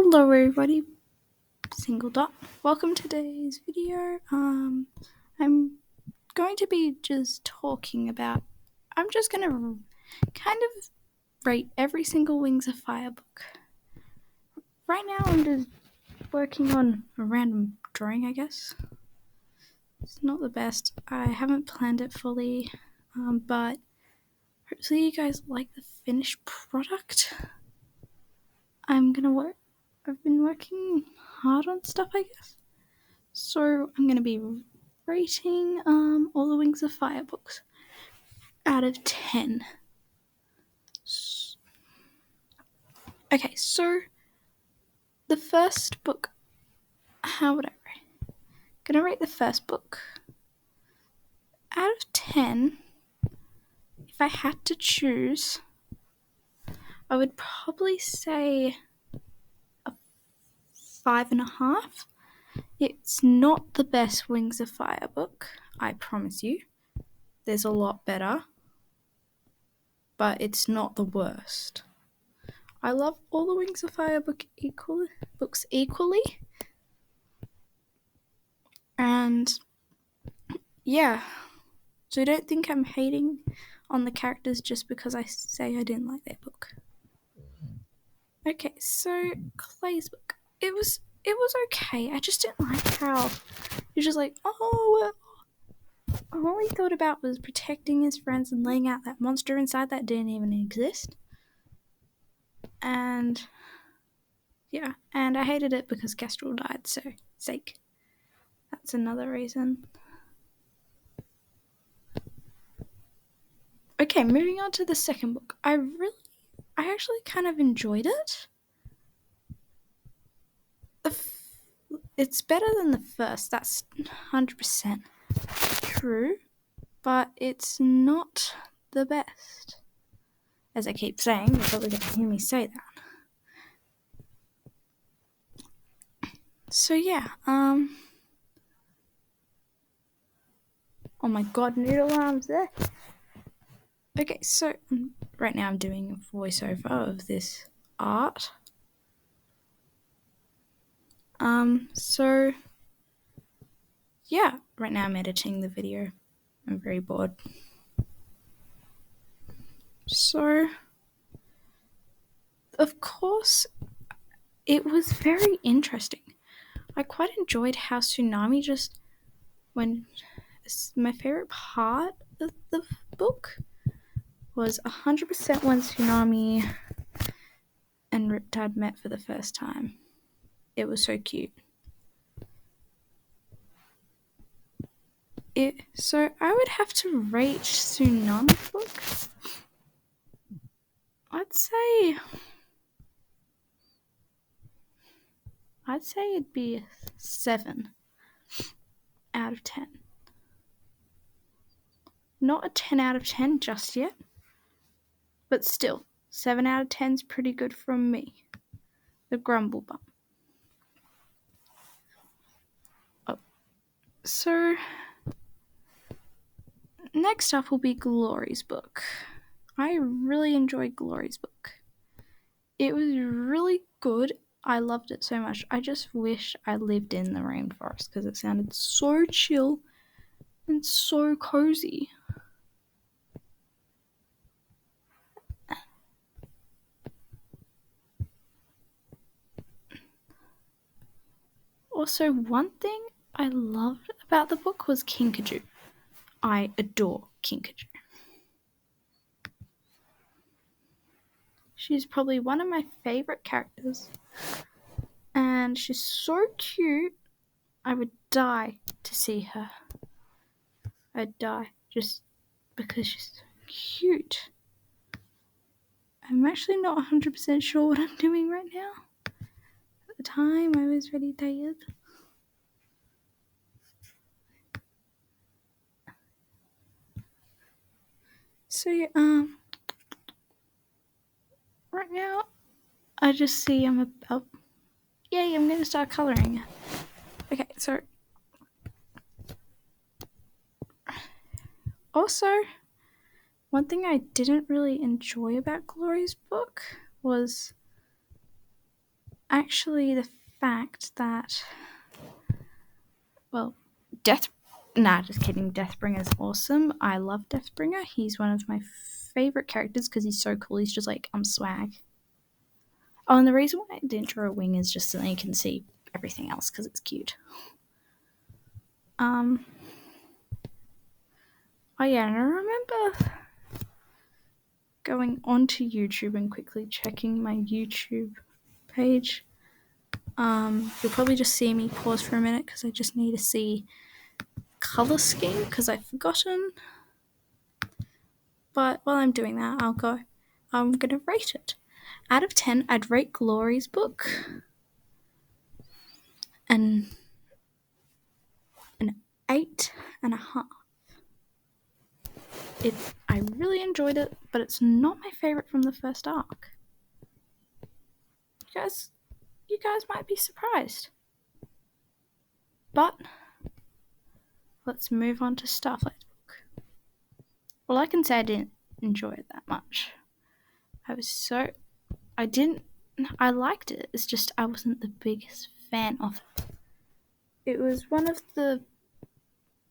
Hello everybody, Single Dot. Welcome to today's video. I'm going to be just talking about, I'm just going to kind of rate every single Wings of Fire book. Right now I'm just working on a random drawing, I guess. It's not the best. I haven't planned it fully, but hopefully you guys like the finished product. I've been working hard on stuff, I guess. So I'm going to be rating all the Wings of Fire books out of 10. Okay, so the first book, how would I rate? I'm going to rate the first book out of 10. If I had to choose, I would probably say a 5.5. It's not the best Wings of Fire book, I promise you. There's a lot better, but it's not the worst. I love all the Wings of Fire books equally. And yeah, so don't think I'm hating on the characters just because I say I didn't like their book. Okay, so Clay's book. It was okay. I just didn't like how you're just like, oh, well, all he thought about was protecting his friends and laying out that monster inside that didn't even exist. And yeah, and I hated it because Kestrel died, so sake. That's another reason. Okay, moving on to the second book. I actually kind of enjoyed it. It's better than the first, that's 100% true, but it's not the best. As I keep saying, you're probably going to hear me say that. So yeah, oh my god, noodle arms there. Okay, so right now I'm doing a voiceover of this art. So yeah, right now I'm editing the video. I'm very bored. So, of course, it was very interesting. I quite enjoyed how Tsunami just my favorite part of the book was 100% when Tsunami and Riptide met for the first time. It was so cute. So I would have to rate Tsunami's book. I'd say it'd be a 7 out of 10. Not a 10 out of 10 just yet, but still, 7 out of 10 is pretty good from me, the Grumble Bum. Oh. So, next up will be Glory's book. I really enjoyed Glory's book. It was really good. I loved it so much. I just wish I lived in the rainforest because it sounded so chill and so cozy. Also, one thing I loved about the book was Kinkajou. I adore Kinkajou. She's probably one of my favorite characters. And she's so cute. I would die to see her. I'd die just because she's so cute. I'm actually not 100% sure what I'm doing right now. At the time, I was really tired. So, right now, I just see I'm about... Yay, I'm going to start colouring. Okay, so... Also, one thing I didn't really enjoy about Glory's book was actually the fact that, well, just kidding. Deathbringer's awesome. I love Deathbringer. He's one of my favorite characters because he's so cool. He's just like, I'm swag. Oh, and the reason why I didn't draw a wing is just so that you can see everything else because it's cute. Oh yeah, and I remember going onto YouTube and quickly checking my YouTube page. You'll probably just see me pause for a minute because I just need to see color scheme because I've forgotten. But while I'm doing that, I'm gonna rate it. Out of 10, I'd rate Glory's book an 8.5. I really enjoyed it, but it's not my favorite from the first arc. You guys might be surprised. But let's move on to Starflight's book. Well, I can say I didn't enjoy it that much. I liked it. It's just I wasn't the biggest fan of it. It was one of the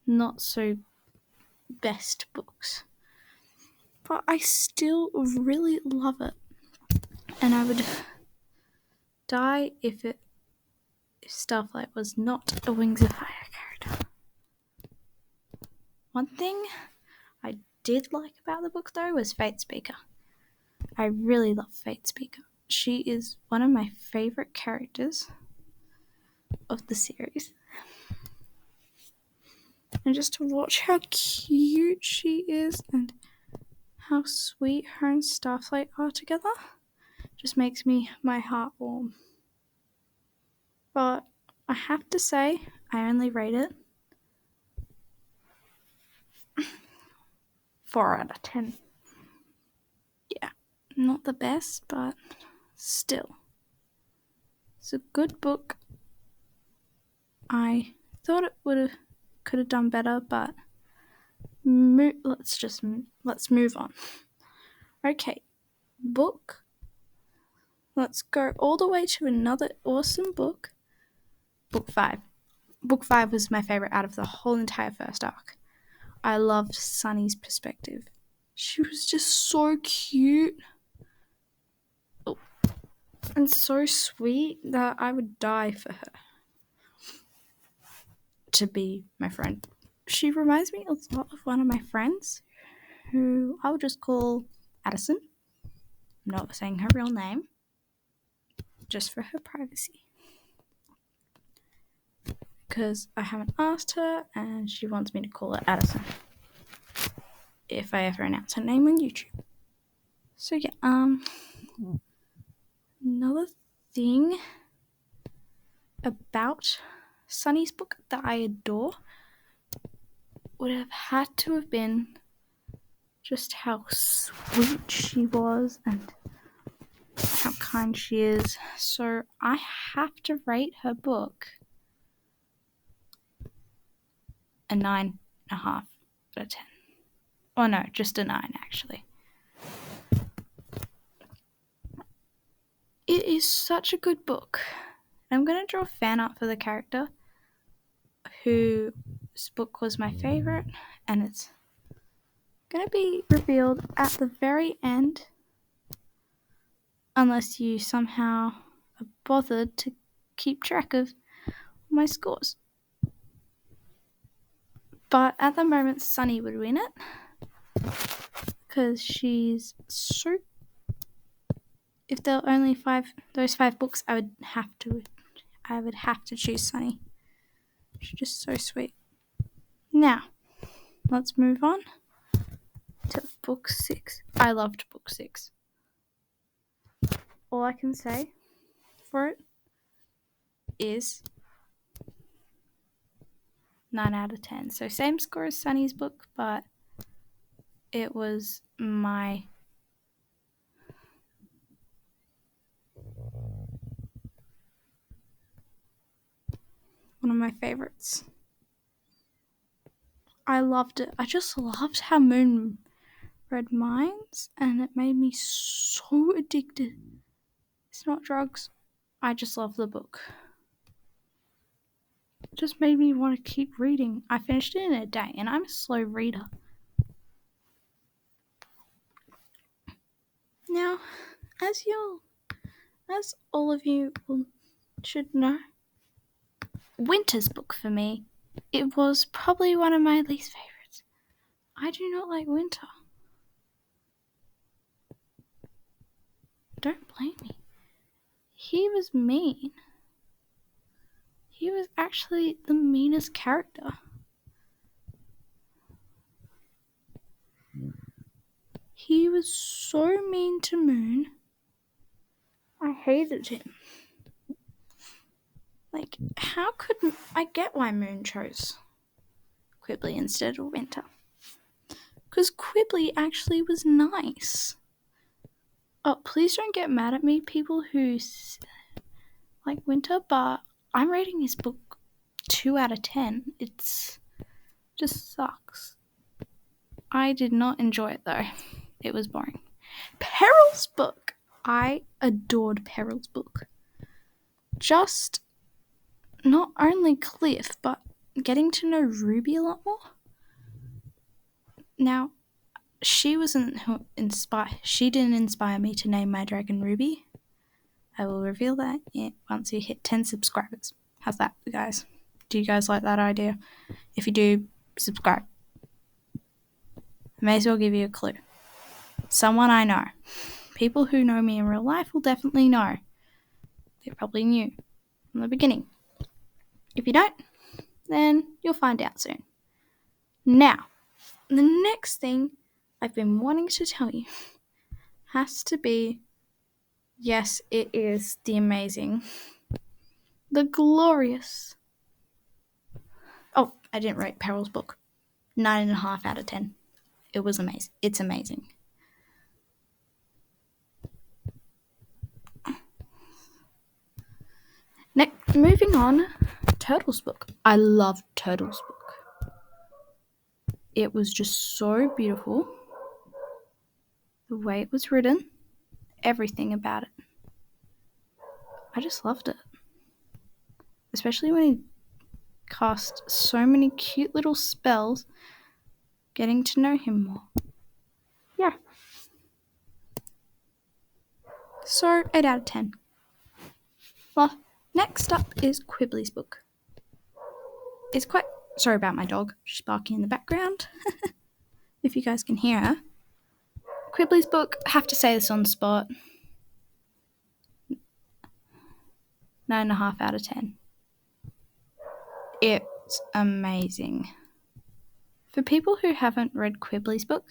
not so best books. But I still really love it. And I would die if Starflight was not a Wings of Fire character. One thing I did like about the book though was Fate Speaker. I really love Fate Speaker. She is one of my favorite characters of the series. And just to watch how cute she is and how sweet her and Starflight are together just makes my heart warm. But I have to say, I only rate it 4 out of 10. Yeah, not the best, but still. It's a good book. I thought it could have done better, but let's move on. Okay, book. Let's go all the way to another awesome book. Book 5. Book 5 was my favorite out of the whole entire first arc. I loved Sunny's perspective. She was just so cute. And so sweet that I would die for her to be my friend. She reminds me a lot of one of my friends who I'll just call Addison. I'm not saying her real name, just for her privacy. Because I haven't asked her and she wants me to call her Addison if I ever announce her name on YouTube. So yeah, another thing about Sunny's book that I adore would have had to have been just how sweet she was and how kind she is. So I have to rate her book a 9.5 out of 10. Oh no, just a 9 actually. It is such a good book. I'm going to draw fan art for the character whose book was my favorite, and it's going to be revealed at the very end unless you somehow are bothered to keep track of my scores. But at the moment, Sunny would win it because she's so. If there were only those 5 books, I would have to choose Sunny. She's just so sweet. Now, let's move on to book 6. I loved book 6. All I can say for it is 9 out of 10. So same score as Sunny's book, but it was one of my favorites. I loved it. I just loved how Moon read minds, and it made me so addicted. It's not drugs. I just love the book. It just made me want to keep reading. I finished it in a day, and I'm a slow reader. Now, as all of you should know, Winter's book for me, it was probably one of my least favorites. I do not like Winter. Don't blame me. He was mean. He was actually the meanest character. He was so mean to Moon. I hated him. Like, how could I get why Moon chose Quibbly instead of Winter? Because Quibbly actually was nice. Oh, please don't get mad at me, people who like Winter, but I'm rating his book 2 out of 10. It's just sucks. I did not enjoy it though. It was boring. Peril's book. I adored Peril's book. Just not only Cliff, but getting to know Ruby a lot more. Now, she wasn't who she didn't inspire me to name my dragon Ruby. I will reveal that once you hit 10 subscribers. How's that, guys? Do you guys like that idea? If you do, subscribe. I may as well give you a clue. Someone I know. People who know me in real life will definitely know. They probably knew from the beginning. If you don't, then you'll find out soon. Now, the next thing I've been wanting to tell you has to be, yes, it is the amazing, the glorious. Oh, I didn't rate Peril's book. 9.5 out of 10. It was amazing. It's amazing. Next, moving on, Turtle's book. I loved Turtle's book. It was just so beautiful. The way it was written, everything about it. I just loved it. Especially when he cast so many cute little spells, getting to know him more. Yeah. So, 8 out of 10. Well, next up is Quibbly's book. It's quite... Sorry about my dog. She's barking in the background. If you guys can hear her. Quibbly's book, have to say this on the spot. 9.5 out of 10. It's amazing. For people who haven't read Quibbly's book,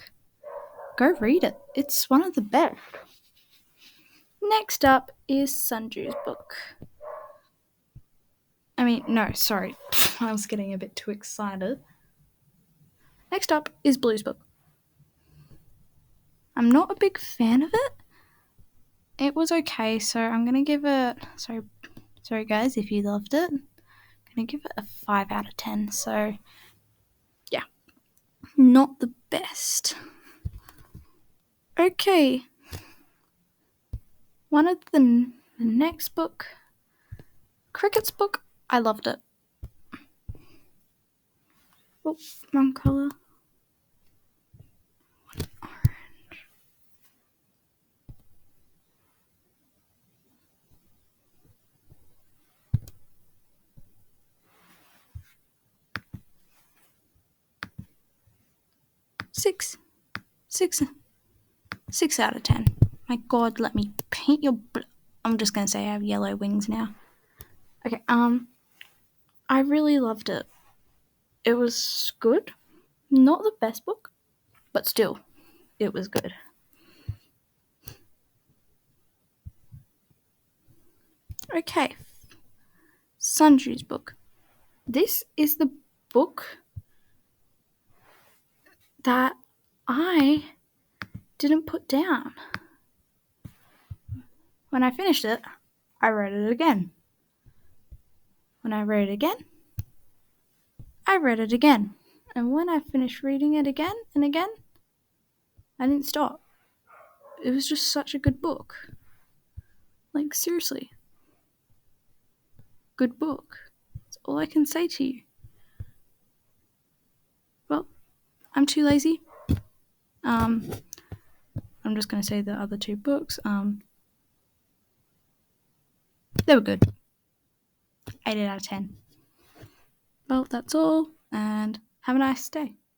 go read it. It's one of the best. Next up is Sunju's book. I was getting a bit too excited. Next up is Blue's book. I'm not a big fan of it. It was okay, so I'm going to give it... Sorry guys if you loved it. I'm going to give it a 5 out of 10, so... Yeah. Not the best. Okay. One of the next book... Cricket's book. I loved it. Oh, wrong colour. Orange. Six out of 10. My God, let me paint your... I'm just going to say I have yellow wings now. Okay, I really loved it. It was good. Not the best book, but still, it was good. Okay, Sunju's book. This is the book that I didn't put down. When I finished it, I read it again. When I read it again, I read it again. And when I finished reading it again and again, I didn't stop. It was just such a good book. Like, seriously. good book. That's all I can say to you. Well, I'm too lazy. I'm just going to say the other two books. They were good. 8 out of 10. Well, that's all, and have a nice day.